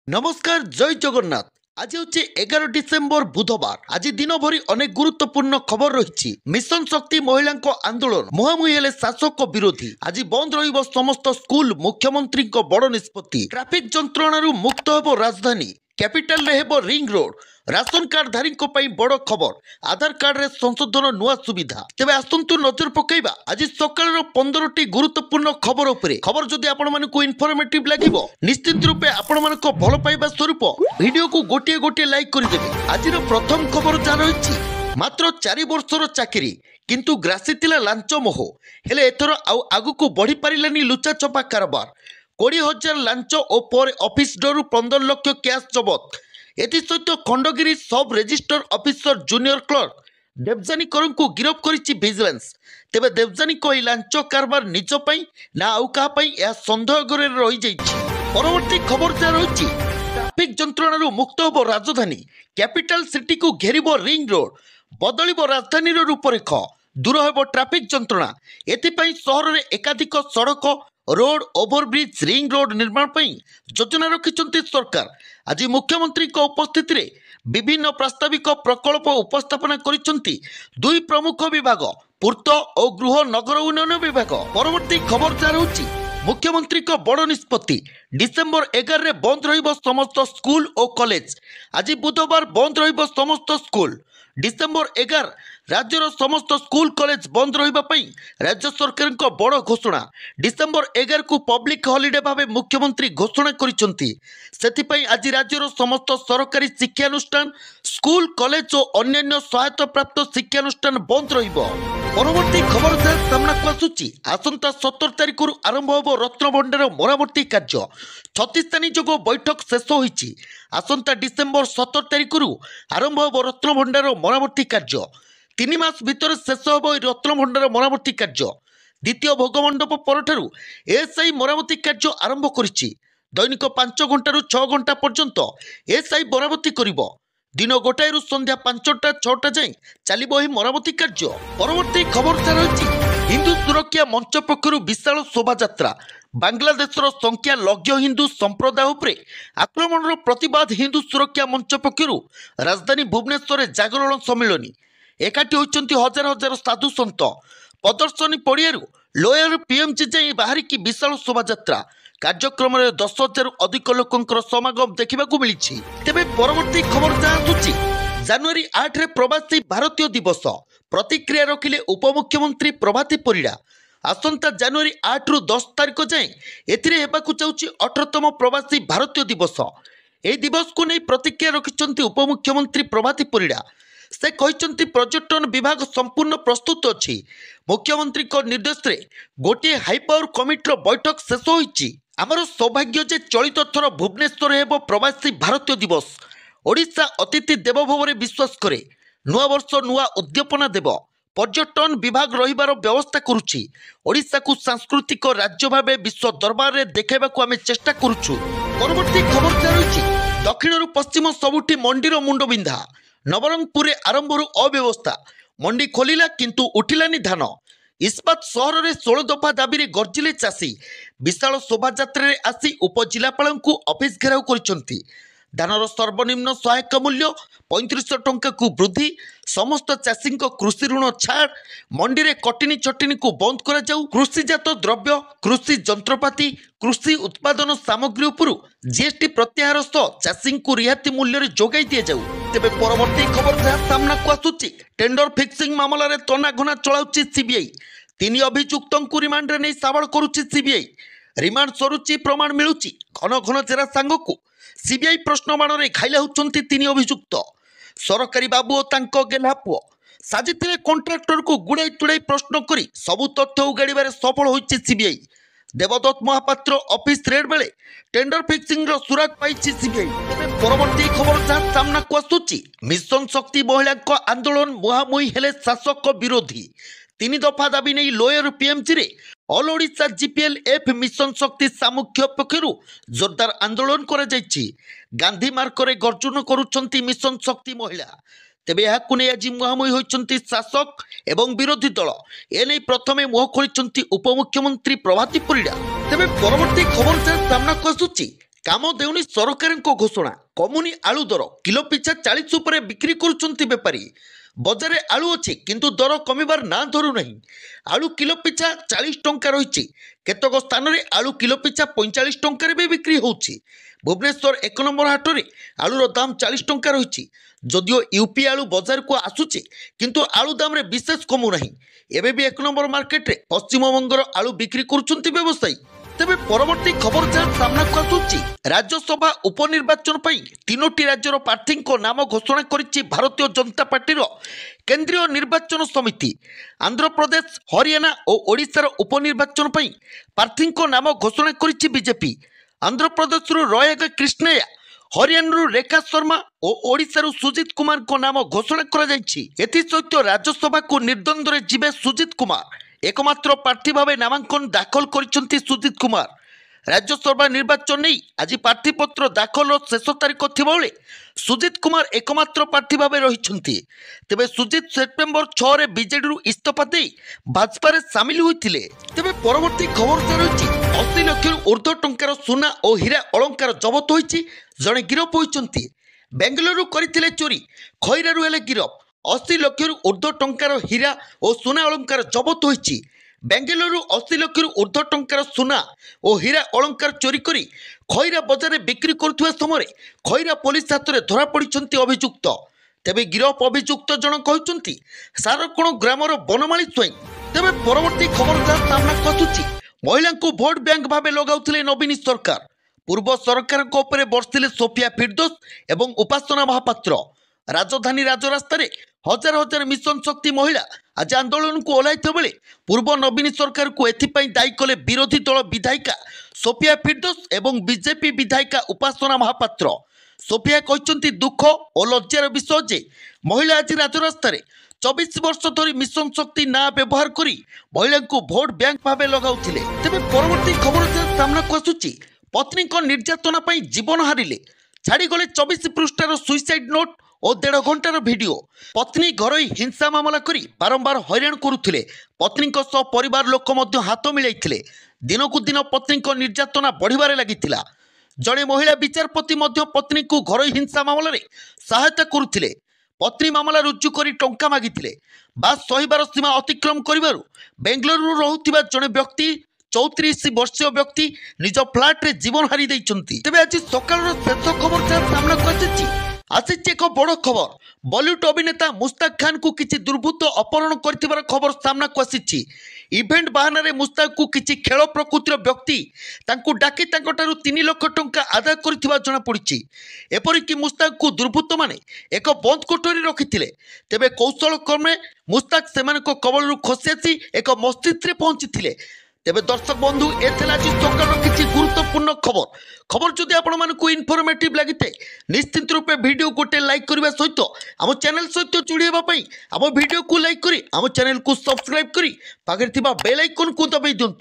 नमस्कार जय जगन्नाथ। आज हूँ 11 डिसेम्बर बुधवार। आज दिन भरी अनेक गुरुत्वपूर्ण खबर रही। मिशन शक्ति महिला आंदोलन मुहांमुही हेले शासक विरोधी। आज बंद रहिबो समस्त स्कूल। मुख्यमंत्री बड़ निष्पत्ति। ट्राफिक जंत्रणा मुक्त हेबो राजधानी। कैपिटल रे हेबो रिंग रोड। राशन कार्ड धारी बड़ खबर। आधार कार्ड रे संशोधन नुआ सुविधा। तेबे आसंतु नजर पकाइबा आज सकाळ 15टी गुरुत्वपूर्ण खबर उपरे। खबर जदि आपण मानकु इनफॉर्मेटिव लागिबो निश्चित रूपे आपण मानको भलो पाइबा स्वरूप वीडियो को गोटे गोटे लाइक कर देबे। आज प्रथम खबर जा रही मात्र 4 वर्षर चाकरी किंतु ग्रासीला लांच मोह हेले एथर आगु को बढ़ी पारिलानी लुचा चपा कारबार। 20,000 लांच और पर ऑफिस डरू 15 लाख कैश जबत। एसत Khandagiri sub register officer junior clerk Devjani Karan को गिरफ करिछि विजिलेंस। तेबे देवजानी को लांच कारबार निज पई ना आउ का पई या संदेह घरे रही जाइछि। परवर्ती खबर जा रही ट्राफिक जंत्रणा मुक्त होबो राजधानी। कैपिटल सिटी को घेरिबो रिंग रोड। बदलिबो राजधानी रूपरेख। दूर हेबो ट्राफिक जंत्रणा। एथिपई शहर रे एकाधिक सड़क रोड ओभरब्रिज रिंग रोड निर्माण पर योजना रखिंट सरकार। आज मुख्यमंत्री उपस्थित रे विभिन्न प्रास्ताविक प्रकल्प उपस्थापना करिसेंती दुई प्रमुख विभाग पूर्त और गृह नगर उन्नयन विभाग। परवर्ती खबर जा रही मुख्यमंत्री बड़ निष्पत्ति। डिसेम्बर 11 रे बंद रहिबो समस्त स्कूल और कॉलेज। आज बुधवार बंद रहिबो समस्त स्कूल। डिसेम्बर 11 राज्यर समस्त स्कूल कॉलेज बंद रहिबा पई राज्य सरकार को बड़ घोषणा। डिसेम्बर 11 को पब्लिक हॉलिडे भावे मुख्यमंत्री घोषणा करिसेंती। सेथिपई आज राज्यर समस्त सरकारी शिक्षानुष्ठान स्कूल कॉलेज और अन्य सहायता प्राप्त शिक्षानुष्ठान बंद रहिबो। परवर्ती खबर सामना को आसुची आसंता 17 तारिख आरंभ होबो रत्नभंडार मरामती कार्य। 36 स्थानी जोग बैठक शेष होईची। आसंता डिसेम्बर 17 तारिख आरंभ होबो रत्नभंडार मरामती कार्य। 3 मास भितर शेष होबो रत्नभंडार मरामती कार्य। द्वितीय भोगमंडप परठारु एएसआई मरामती कार्य आरंभ करिछि। दैनिक 5 घंटा 6 घंटा पर्यंत एएसआई मरामती करिबो। दिन 1 रु संध्या 5टा 6टा जाए चलिबो ही मरामती कार्य। परवर्ती खबर जा रही हिंदू सुरक्षा मंच पक्षरु विशाल शोभा यात्रा। बांग्लादेशर संख्या लघ्य हिंदू संप्रदाय उपरे आक्रमणर प्रतिवाद हिंदू सुरक्षा मंच पक्षरु राजधानी भुवनेश्वर जागरण सम्मेलनी एकाठी होइचंती हजार हजार साधु संत। प्रदर्शनी पड़ियारू लोयर पीएमजी जाए बाहरिकी विशाल शोभा यात्रा। कार्यक्रम में 10,000 अधिक लोकंकर समागम देखा मिली। तेबे परवर्ती खबर आसुची जनवरी 8 रे प्रवासी भारतीय दिवस। प्रतिक्रिया रखिले उपमुख्यमंत्री प्रभाती परिड़ा। आसंता जनवरी 8 रु 10 तारिख जाए एथिरे हेबाकु जाउची 18तम प्रवासी भारतीय दिवस। एही दिवस को नहीं प्रतिक्रिया रखिचंती उपमुख्यमंत्री प्रभाती परिड़ा। से कहते पर्यटन विभाग संपूर्ण प्रस्तुत अच्छी। मुख्यमंत्री निर्देश रे गोटे हाईपावर कमिटर बैठक शेष होईची। आमर सौभाग्य जे चलित थर भुवनेश्वर हेबो प्रवासी भारतीय दिवस। ओडिशा अतिथि देव भाव विश्वास करे। नुआ वर्ष नुआ उद्दीपना देव। पर्यटन विभाग रहिबार व्यवस्था करुछि। ओडिशा को सांस्कृतिक राज्य भाव विश्व दरबार रे देखाइबाकू आमे चेष्टा करुछु। परवर्ती खबर जा रही दक्षिण पश्चिम सबुठी मंडीर मुंडबिंधा। नवरंगपुर आरंभ अव्यवस्था। मंडी खोलिला किंतु उठिलानी धान। इस्पात सहर में 16 दफा दाबी गर्जिले चाषी। विशाल शोभा यात्रा आसी उपजिलापाल ऑफिस घेराव कर धानर सर्वनिम्न सहायक मूल्य 3500 टंका को वृद्धि। समस्त चाषी कृषि ऋण छाड़। मंडी में कटिनी छटिनी को बंद करा जाऊ। कृषिजात द्रव्य कृषि जंत्रपाति कृषि उत्पादन सामग्री उपरू जीएसटी प्रत्याहार सह चाषी को रिहाती मूल्य जोगाई दि जाऊ। तेबे परवर्ती खबर जहाँ सामना को आसुची टेंडर फिक्सिंग मामला रे तनाघना चलाउची सीबीआई। 3 अभियुक्तों को रिमांड रे नहीं साबाड़ करुची सीबीआई। रिमांड सरुची प्रमाण मिलुची। घन घन जेरा सांगकू सीबीआई प्रश्नबाण रे खाइला होचंती 3 अभियुक्त। सरकारी बाबू और तांको गेल्हा पुओ साजिथिले कॉन्ट्राक्टर को गुड़ाई तुड़ाई प्रश्न करी सबु तथ्य उगाड़बार सफल होईची सीबीआई। देवदत्त महापात्र ऑफिस रेड बेले टेंडर फिक्सिंग रो सुराग पाइछि सीबीआई। परवर्ती खबर जहाँ सामना को आसुची मिशन शक्ति महिला आंदोलन मुहांमुही हेले शासक विरोधी। 3 दफा दाबी नहीं लोयर पीएमजी रे ऑल ओडिशा जीपीएलएफ मिशन शक्ति सामुख्य पक्षरु जोरदार आंदोलन करा जायछि। गांधी मार्ग रे गर्जन करुछंती मिशन शक्ति महिला। तेबे याकु नै आज मुहांमुही होइछंती शासक एवं विरोधी दल। एने प्रथमे मुह खोलिछंती उपमुख्यमंत्री प्रभाती परिड़ा। तेबे परवर्ती खबर सामना को आसुची काम देउनी सरकारको घोषणा कमुनी आलू दर किलो पिछा 40 उपरे बिक्री करुछंती बेपारी बजारे आलू अच्छी किंतु दर कमिबार ना धरू नहीं आलू किलो पिछा 40 टंका रही केतक स्थान में आलू किलो पिछा 45 टंकार भी बिक्री होउछि भुवनेश्वर 1 नंबर हाट में आलूर दाम 40 टंका रही जदियो यूपी आलू बाजार को आसुचे किंतु आलू दाम रे विशेष कमु नहीं एबे भी 1 नंबर मार्केट रे पश्चिम बंगर आलू बिक्री करुछंती व्यवसायी तेबे परवर्ती खबर जहाँ सामना को आसुछि राज्यसभा उपनिर्वाचन पर 3टी राज्यर प्रार्थी नाम घोषणा करिछि भारतीय जनता पार्टीर केंद्रीय निर्वाचन समिति आंध्र प्रदेश हरियाणा और ओडिशार उपनिर्वाचन पर प्रार्थी नाम घोषणा करिछि बीजेपी आंध्र प्रदेश रयागा कृष्णया हरियाणा रेखा शर्मा और ओडिशार सुजित कुमार को नाम घोषणा करा जायछि एथिसहित राज्यसभा को निर्द्वंद्व जीवे सुजित कुमार एकमात्र प्रार्थी भाव नामांकन दाखल करिसेंती सुजित कुमार राज्यसभा निर्वाचन नहीं आज प्रार्थीपत्र दाखल शेष तारीख थिबा बेले सुजित कुमार एकमात्र प्रार्थी भाव रहिसेंती तेबे सुजित सेप्टेम्बर 6 रे बीजेडी इस्तीफा दे भाजपा रे शामिल होइतिले तेबे परवर्ती खबर रही 80 लाख ऊर्ध्व टंकार सुना और हीरा अलंकार जबत होइछि जणे गिरफ होइचंती बेंगलुरु करथिले चोरी खैरारु हेले गिरफ 80 लाख ऊर्ध्व टंकार हीरा और सुना अलंकार जबत होइछि बेंगलुरु 80 लाख ऊर्ध्व टंकार सुना और हीरा अलंकार चोरी करी खैरा बजार बिक्री करुवा समय खैरा पुलिस हाथ में धरा पड़ती अभियुक्त तेबे गिरफ अभियुक्त जन कहते सारकोण ग्रामर बनमाली स्वयं तेबे परवर्ती खबर जहाँ सामना आसुछि महिला को भोट बैंक भाव लगाउथिले नवीन सरकार पूर्व सरकार बर्षिले सोफिया फिरदोस एवं उपासना महापात्र राजधानी राजरास्तार हजार हजार मिशन शक्ति महिला आज आंदोलन को ओह्लैता बेले पूर्व नवीन सरकार को एथिपाई दायी कले विरोधी दल विधायिका सोफिया फिरदोस एवं बीजेपी विधायिका उपासना महापात्र सोफिया कहते दुख और लज्जार विषय जे महिला आज राजरास्तार 24 वर्ष धरी मिशन शक्ति ना व्यवहार करी महिला को भोट बैंक भाव लगाउथिले तेबे परवर्ती खबर सामना को आसुछि पत्नी को निर्यातना पाई जीवन हारिले छाड़ी गले 24 पृष्ठार सुइसाइड नोट और 1.5 घंटार वीडियो पत्नी घरोई हिंसा मामला करी बारंबार हैरान करुथिले पत्नी परिवार लोक मध्य हाथ मिलाइथिले दिनकू दिन पत्नी निर्यातना बढ़िबारे लागिथिला जड़े महिला विचारपति मध्य पत्नी को घरोई हिंसा मामला रे सहायता करुथिले पत्नी मामला रुजु करी टंका मागिथिले बास सहीबार सीमा अतिक्रम करिबारु बेंगलुरु रहुथिबा जड़े व्यक्ति 34 वर्षीय व्यक्ति निज फ्लाट रे जीवन हारी दैछंती तेबे आज सकाळर शेष खबर सामना को आसिछि एक बड़ खबर बॉलीवुड अभिनेता मुस्ताक खान को किसी दुर्बृत्त अपहरण कर खबर सामना को आसिछि इवेंट बहाना रे मुस्ताक को किसी खेल प्रकृतिर व्यक्ति तांको डाकी 3 लाख टंका आदाय करथिबा जणा पड़िछि एपरिक मुस्ताक को दुर्बृत्त माने एक बंद कोठरी रखिथिले तेबे कौशल क्रमे मुस्ताक सेमानक कबलरु खसी आसी एक मस्जिद रे पहुंचीथिले तेबे दर्शक बंधु आज सकाळ किसी गुरुत्वपूर्ण खबर जदि आपको इनफॉर्मेटिव लगी निश्चित रूपे वीडियो गोटे लाइक करने सहित आम चैनल सहित जोड़ाई आम वीडियो को लाइक करी आम चैनल को सब्सक्राइब करी पाखे बेल आइकन को दबाई दियंतु।